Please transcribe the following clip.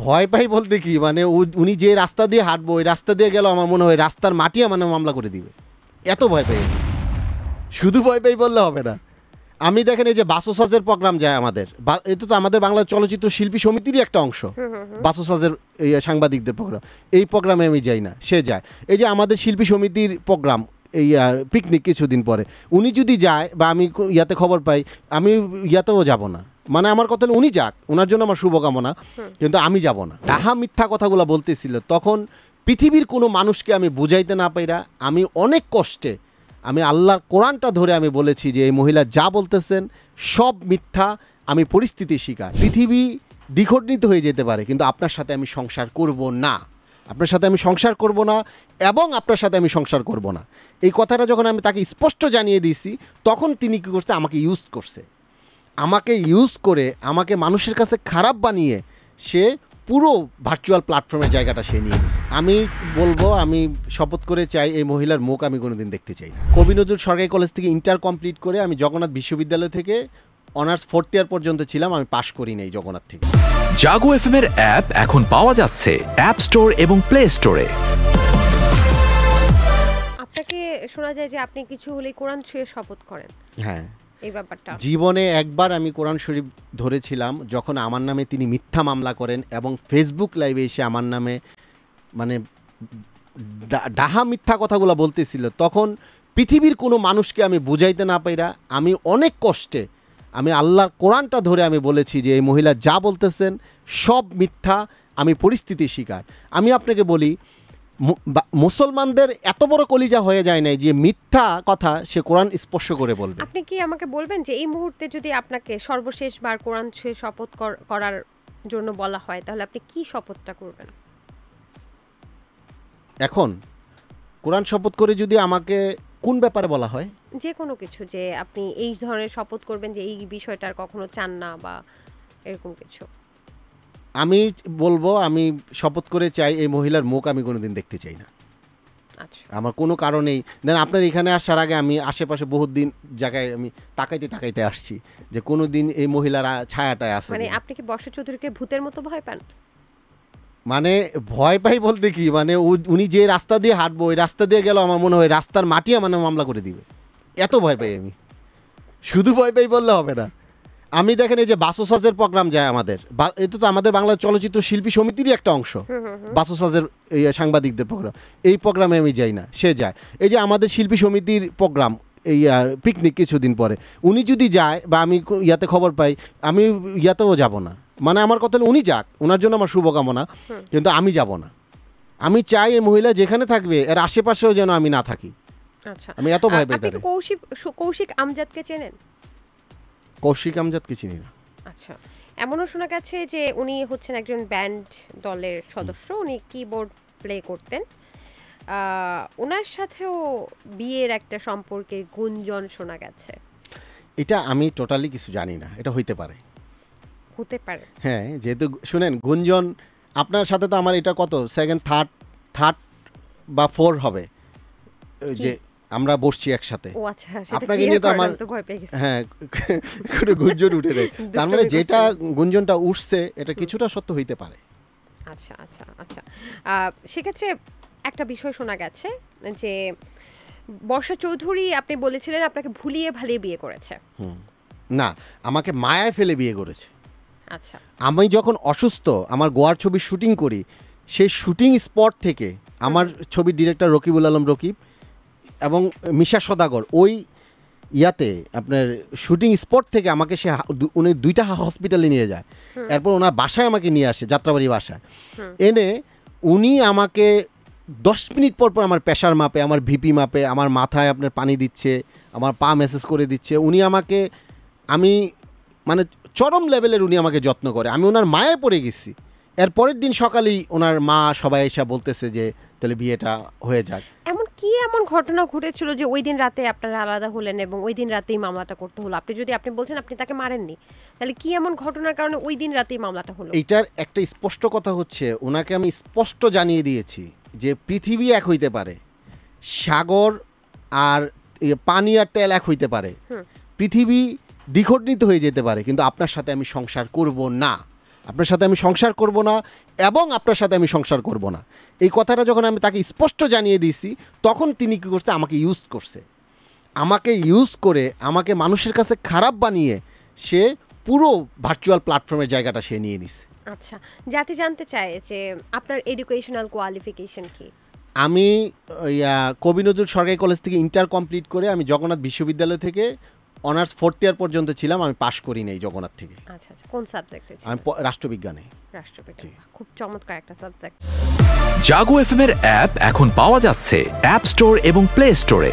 ভয় পাই বলতে কি মানে উনি যে রাস্তা দিয়ে হাঁটবো ওই রাস্তা দিয়ে গেল আমার মনে হয় রাস্তার মাটি আমার মামলা করে দিবে, এত ভয় পাই। শুধু ভয় পাই বললে হবে না। আমি দেখেন এই যে বাসোসাজের প্রোগ্রাম যায় আমাদের, এটা তো আমাদের বাংলা চলচ্চিত্র শিল্পী সমিতিরই একটা অংশ, বাসোসাজের সাংবাদিকদের প্রোগ্রাম। এই প্রোগ্রামে আমি যাই না, সে যায়। এই যে আমাদের শিল্পী সমিতির প্রোগ্রাম এই পিকনিক কিছুদিন পরে, উনি যদি যায় বা আমি ইয়াতে খবর পাই, আমি ইয়াতেও যাব না। মানে আমার কথা হলো উনি যাক, ওনার জন্য আমার শুভকামনা, কিন্তু আমি যাব না। ডাহা মিথ্যা কথাগুলো বলতেছিল তখন পৃথিবীর কোনো মানুষকে আমি বুঝাইতে না পাইরা আমি অনেক কষ্টে আমি আল্লাহর কোরআনটা ধরে আমি বলেছি যে এই মহিলা যা বলতেছেন সব মিথ্যা, আমি পরিস্থিতির শিকার। পৃথিবী দ্বিখণ্ডিত হয়ে যেতে পারে কিন্তু আপনার সাথে আমি সংসার করব না, আপনার সাথে আমি সংসার করব না এবং আপনার সাথে আমি সংসার করব না। এই কথাটা যখন আমি তাকে স্পষ্ট জানিয়ে দিয়েছি তখন তিনি কী করছে, আমাকে ইউজ করছে। আমাকে ইউজ করে আমাকে মানুষের কাছে খারাপ বানিয়ে সে পুরো ভার্চুয়াল প্ল্যাটফর্মের জায়গাটা সে নিয়ে নিস। আমি বলবো, আমি শপথ করে চাই এই মহিলার মুখ আমি কোনোদিন দেখতে চাই না। কবি নজরুল সরকারি কলেজ থেকে ইন্টার কমপ্লিট করে আমি জগন্নাথ বিশ্ববিদ্যালয় থেকে অনার্স 4th ইয়ার পর্যন্ত ছিলাম, আমি পাশ করি নাই জগন্নাথ থেকে। জাগো এফএম এর অ্যাপ এখন পাওয়া যাচ্ছে অ্যাপ স্টোর এবং প্লে স্টোরে। আপনাকে শোনা যায় যে আপনি কিছু হলে কোরআন ছুঁয়ে শপথ করেন। হ্যাঁ, এই ব্যাপারটা জীবনে একবার আমি কোরআন শরীফ ধরেছিলাম যখন আমার নামে তিনি মিথ্যা মামলা করেন এবং ফেসবুক লাইভে এসে আমার নামে মানে ডাহা মিথ্যা কথাগুলো বলতেছিল। তখন পৃথিবীর কোনো মানুষকে আমি বুঝাইতে না পাইরা আমি অনেক কষ্টে আমি আল্লাহর কোরআনটা ধরে আমি বলেছি যে এই মহিলা যা বলতেছেন সব মিথ্যা, আমি পরিস্থিতির শিকার। আমি আপনাকে বলি, মুসলমানদের এত বড় কলিজা হয়ে যায় নাই যে মিথ্যা কথা সে কোরআন স্পর্শ করে বলবে। আপনি কি আমাকে বলবেন যে এই মুহূর্তে যদি আপনাকে সর্বশেষবার কোরআন ছুঁয়ে শপথ করার জন্য বলা হয় তাহলে আপনি কি শপথটা করবেন? এখন কোরআন শপথ করে যদি আমাকে কোন ব্যাপারে বলা হয়, যে কোনো কিছু, যে আপনি এই ধরনের শপথ করবেন যে এই বিষয়টার কখনো চান না বা এরকম কিছু, আমি বলবো আমি শপথ করে চাই এই মহিলার মুখ আমি কোনোদিন দেখতে চাই না। আচ্ছা, আমার কোনো কারণেই দেন আপনার এখানে আসার আগে আমি আশেপাশে বহুত দিন জায়গায় আমি তাকাইতে আসছি যে কোনো দিন এই মহিলারা ছায়াটায় আছে। মানে আপনি কি বর্ষা চৌধুরীকে ভূতের মতো ভয় পান? মানে ভয় পাই বলতে কি মানে উনি যে রাস্তা দিয়ে হাঁটবো ওই রাস্তা দিয়ে গেল আমার মনে হয় রাস্তার মাটি আমার মামলা করে দিবে, এত ভয় পাই আমি। শুধু ভয় পাই বললে হবে না। আমি দেখেন এই যে বাসোসাজের প্রোগ্রাম যায় আমাদের, এটা তো আমাদের বাংলা চলচ্চিত্র শিল্পী সমিতিরই একটা অংশ, বাসোসাজের সাংবাদিকদের প্রোগ্রাম। এই প্রোগ্রামে আমি যাই না, সে যায়। এই যে আমাদের শিল্পী সমিতির প্রোগ্রাম এই পিকনিক কিছুদিন পরে, উনি যদি যায় বা আমি ইয়াতে খবর পাই, আমি ইয়াতেও যাব না। মানে আমার কথা হলো উনি যাক, ওনার জন্য আমার শুভকামনা, কিন্তু আমি যাব না। আমি চাই এই মহিলা যেখানে থাকবে এর আশেপাশেও যেন আমি না থাকি। আচ্ছা, আমি এত ভয় পাই। আপনি কৌশিক আমজাদকে চেনেন? কৌশিক আমজাদকে চিনি না। আচ্ছা, এমনও শোনা গেছে যে উনি হচ্ছেন একজন ব্যান্ড দলের সদস্য, উনি কিবোর্ড প্লে করতেন। ওনার সাথেও বিয়ের একটা সম্পর্কের গুঞ্জন শোনা গেছে। এটা আমি টোটালি কিছু জানি না, এটা হতে পারে। হ্যাঁ, যেহেতু শুনেন গুঞ্জন আপনার সাথে তো আমার এটা কত সেকেন্ড থার্ড বা 4 হবে যে আমরা বসছি একসাথে। ও আচ্ছা, আপনাকে নিয়ে তো আমার হ্যাঁ কোনো গুঞ্জন উঠে নেই, তার মানে যেটা গুঞ্জনটা উঠছে এটা কিছুটা সত্য হইতে পারে। আচ্ছা আচ্ছা আচ্ছা, সেক্ষেত্রে একটা বিষয় শোনা গেছে যে বর্ষা চৌধুরী আপনি বলেছিলেন আপনাকে ভুলিয়ে ভালিয়ে বিয়ে করেছে। না, আমাকে মায়ায় ফেলে বিয়ে করেছে। আচ্ছা, আমি যখন অসুস্থ আমার গোয়ার ছবির শুটিং করি, সেই শুটিং স্পট থেকে আমার ছবির ডিরেক্টর রকিবুল আলম রকিব এবং মিশা সদাগর ওই ইয়াতে আপনার শুটিং স্পট থেকে আমাকে সে উনি 2টা হসপিটালে নিয়ে যায়। এরপর ওনার বাসায় আমাকে নিয়ে আসে, যাত্রাবাড়ি বাসায় এনে উনি আমাকে 10 মিনিট পর পর আমার প্রেশার মাপে, আমার ভিপি মাপে, আমার মাথায় আপনার পানি দিচ্ছে, আমার পা মেসেজ করে দিচ্ছে। উনি আমাকে আমি মানে চরম লেভেলের উনি আমাকে যত্ন করে। আমি ওনার মায়ে পড়ে গেছি। এর পরের দিন সকালেই ওনার মা সবাই এসে বলতেছে যে তাহলে বিয়েটা হয়ে যাক। এমন ঘটনা ঘটেছিল যে ওই দিন রাতে আপনারা আলাদা হলেন এবং ওই দিন রাতেই মামলাটা করতে হলো? আপনি বলছেন আপনি তাকে মারেননি, তাহলে কি এমন ঘটনার কারণে ওই দিন রাতেই মামলাটা হলো? এইটার একটা স্পষ্ট কথা হচ্ছে, ওনাকে আমি স্পষ্ট জানিয়ে দিয়েছি যে পৃথিবী এক হইতে পারে, সাগর আর পানি আর তেল এক হইতে পারে, পৃথিবী দ্বিখণ্ডিত হয়ে যেতে পারে, কিন্তু আপনার সাথে আমি সংসার করব না। আপনার সাথে আমি সংসার করব না এবং আপনার সাথে আমি সংসার করব না। এই কথাটা যখন আমি তাকে স্পষ্ট জানিয়ে দিয়েছি, তখন তিনি কী করছে, আমাকে ইউজ করছে। আমাকে ইউজ করে আমাকে মানুষের কাছে খারাপ বানিয়ে সে পুরো ভার্চুয়াল প্ল্যাটফর্মের জায়গাটা সে নিয়ে নিছে। আচ্ছা, জাতি জানতে চায় যে আপনার এডুকেশনাল কোয়ালিফিকেশন কি? আমি কবি নজরুল সরকারি কলেজ থেকে ইন্টার কমপ্লিট করে আমি জগন্নাথ বিশ্ববিদ্যালয় থেকে অনার্স 4th ইয়ার পর্যন্ত ছিলাম। আমি পাশ করি নাই জগন্নাথ থেকে। আচ্ছা, কোন সাবজেক্টে? আমি রাষ্ট্রবিজ্ঞানে। রাষ্ট্রবিজ্ঞান, খুব চমৎকার একটা সাবজেক্ট। জাগো এফএম এর অ্যাপ এখন পাওয়া যাচ্ছে অ্যাপ স্টোর এবং প্লে স্টোরে।